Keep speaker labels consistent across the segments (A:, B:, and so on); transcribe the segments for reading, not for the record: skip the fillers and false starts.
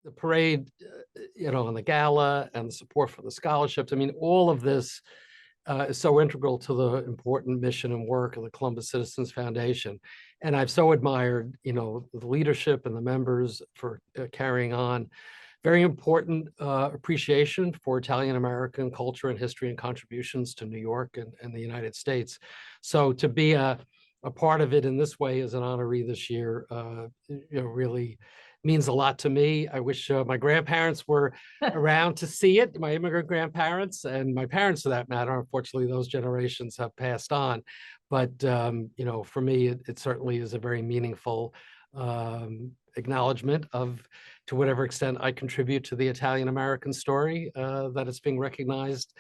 A: the parade, and the gala and the support for the scholarships. I mean, all of this is so integral to the important mission and work of the Columbus Citizens Foundation. And I've so admired, the leadership and the members for carrying on. Very important appreciation for Italian American culture and history and contributions to New York and the United States. So to be a part of it in this way as an honoree this year, really means a lot to me. I wish my grandparents were around to see it, my immigrant grandparents and my parents for that matter. Unfortunately, those generations have passed on. But, for me, it certainly is a very meaningful acknowledgement to whatever extent I contribute to the Italian-American story, that it's being recognized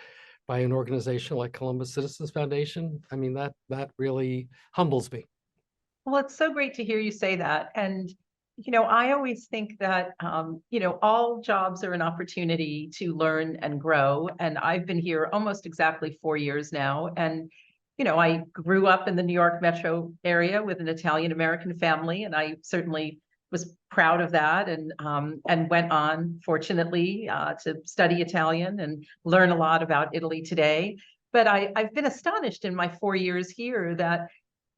A: by an organization like Columbus Citizens Foundation. I mean, that really humbles me.
B: Well, it's so great to hear you say that. And I always think that, all jobs are an opportunity to learn and grow. And I've been here almost exactly 4 years now. And, I grew up in the New York metro area with an Italian-American family, and I certainly was proud of that, and went on, fortunately, to study Italian and learn a lot about Italy today. But I've been astonished in my 4 years here that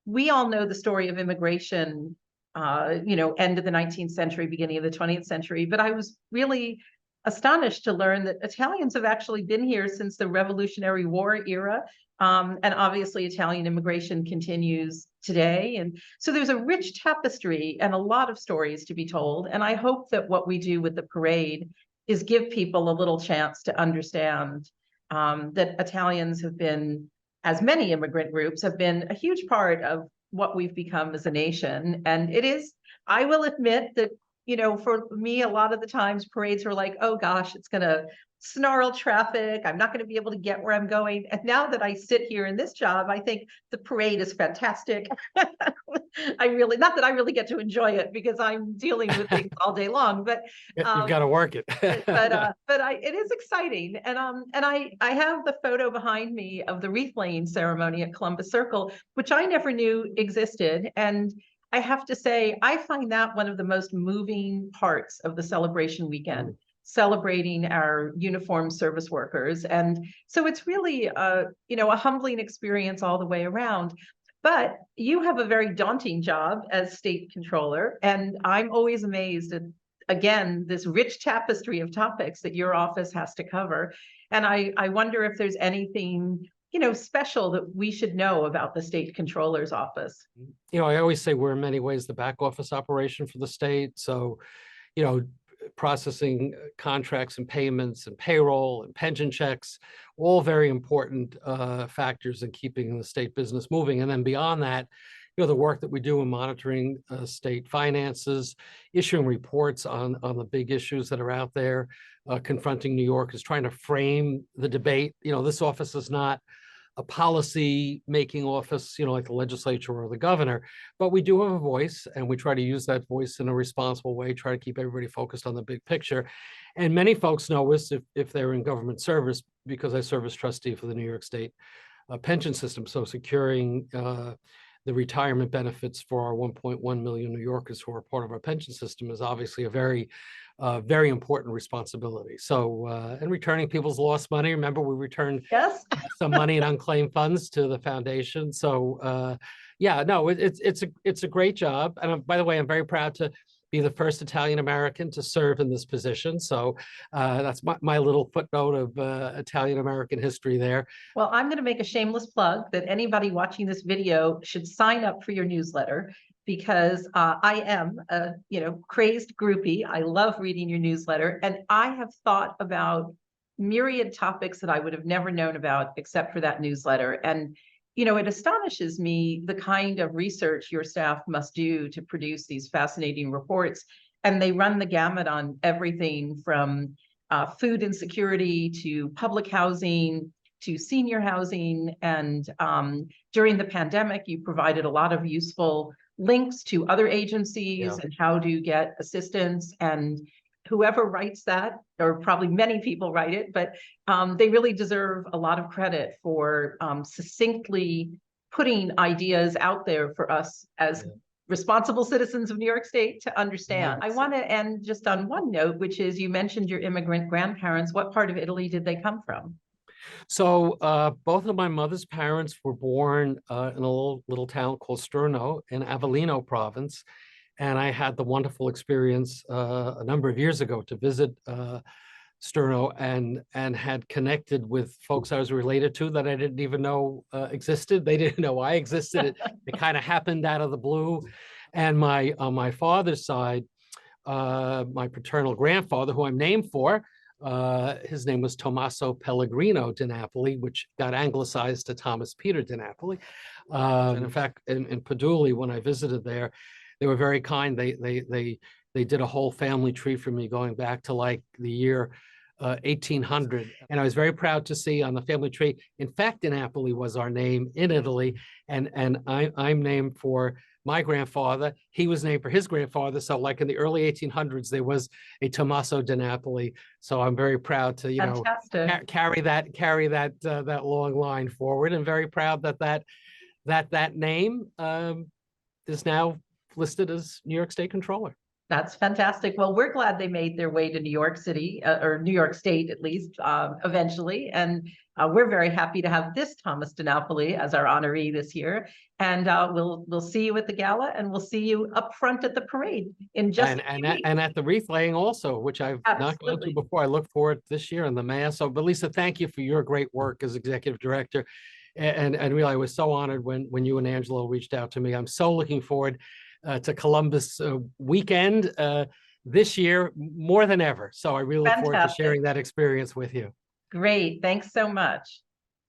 B: we all know the story of immigration, end of the 19th century, beginning of the 20th century. But I was really astonished to learn that Italians have actually been here since the Revolutionary War era. And obviously Italian immigration continues today. And so there's a rich tapestry and a lot of stories to be told. And I hope that what we do with the parade is give people a little chance to understand that Italians have been, as many immigrant groups, have been a huge part of what we've become as a nation. And it is, I will admit that, for me, a lot of the times parades are like, oh gosh, it's going to snarl traffic. I'm not going to be able to get where I'm going. And now that I sit here in this job, I think the parade is fantastic. Not that I really get to enjoy it because I'm dealing with things all day long, but
A: you've got to work it.
B: it is exciting. And I have the photo behind me of the Wreath Laying Ceremony at Columbus Circle, which I never knew existed. And I have to say, I find that one of the most moving parts of the celebration weekend, celebrating our uniformed service workers. And so it's really a humbling experience all the way around. But you have a very daunting job as state controller, and I'm always amazed at, again, this rich tapestry of topics that your office has to cover. And I wonder if there's anything special that we should know about the state controller's office.
A: I always say we're in many ways the back office operation for the state. So, processing contracts and payments and payroll and pension checks, all very important factors in keeping the state business moving. And then beyond that, the work that we do in monitoring state finances, issuing reports on the big issues that are out there, confronting New York, is trying to frame the debate. This office is not a policy making office, like the legislature or the governor, but we do have a voice, and we try to use that voice in a responsible way, try to keep everybody focused on the big picture. And many folks know us if they're in government service, because I serve as trustee for the New York State pension system. So securing the retirement benefits for our 1.1 million New Yorkers who are part of our pension system is obviously a very important responsibility. So, and returning people's lost money. Remember, we returned some money in unclaimed funds to the foundation. So, it's a great job. And by the way, I'm very proud to be the first Italian-American to serve in this position. So that's my little footnote of Italian-American history there.
B: Well, I'm going to make a shameless plug that anybody watching this video should sign up for your newsletter, because I am a crazed groupie. I love reading your newsletter, and I have thought about myriad topics that I would have never known about except for that newsletter. And it astonishes me the kind of research your staff must do to produce these fascinating reports. And they run the gamut on everything from food insecurity to public housing to senior housing. And during the pandemic, you provided a lot of useful links to other agencies and how to get assistance. And whoever writes that, or probably many people write it, but they really deserve a lot of credit for succinctly putting ideas out there for us as responsible citizens of New York State to understand. I want to end just on one note, which is you mentioned your immigrant grandparents. What part of Italy did they come from?
A: So both of my mother's parents were born in a little town called Sterno in Avellino province. And I had the wonderful experience a number of years ago to visit Sterno and had connected with folks I was related to that I didn't even know existed. They didn't know I existed. It kind of happened out of the blue. And on my father's side, my paternal grandfather, who I'm named for, his name was Tommaso Pellegrino DiNapoli, which got anglicized to Thomas Peter DiNapoli. And in fact, in Paduli, when I visited there, they were very kind. They did a whole family tree for me going back to like the year 1800. And I was very proud to see on the family tree, in fact, DiNapoli was our name in Italy. And I'm named for my grandfather. He was named for his grandfather. So like in the early 1800s, there was a Tommaso DiNapoli. So I'm very proud to, carry that long line forward, and very proud that name is now listed as New York State Comptroller.
B: That's fantastic. Well, we're glad they made their way to New York City, or New York State at least, eventually. And we're very happy to have this Thomas DiNapoli as our honoree this year. And we'll see you at the gala, and we'll see you up front at the parade in just
A: and at the wreath laying also, which I've not gone to before. I look forward this year in the mass. So, but Lisa, thank you for your great work as executive director. And really, I was so honored when you and Angelo reached out to me. I'm so looking forward to Columbus weekend this year more than ever. So I really look forward to sharing that experience with you.
B: Great. Thanks so much.